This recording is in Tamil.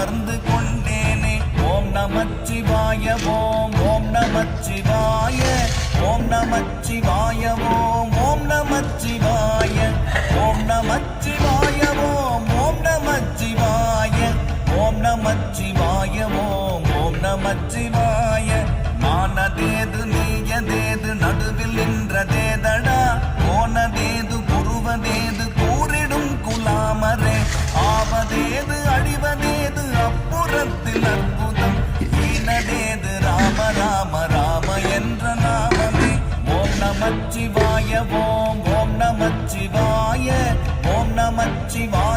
உணர்ந்து கொண்டேனே. ஓம் நமச்சிவாய ஓம் ஓம் நமச்சிவாய ஓம் நமச்சிவாய ஓம் ஓம் நமச்சிவாய ஓம் நமச்சிவாய ஓம் ஓம் நமச்சிவாய ஓம் நமச்சிவாய ஓம் ஓம் நமச்சிவாய. நானதேது நீயதேது நடுவில் நின்றதேதடா, போனதேது புருவதேது கூறிடும் குலாமரே. ஆவதேது அழிவதேது அப்புறத்தில் அற்புதம், ஈனதேது ராம ராம ராம என்ற நாமமே. ஓம் நமச்சிவாய ஓம் ஓம் நமச்சிவாய ஓம் நமச்சிவாய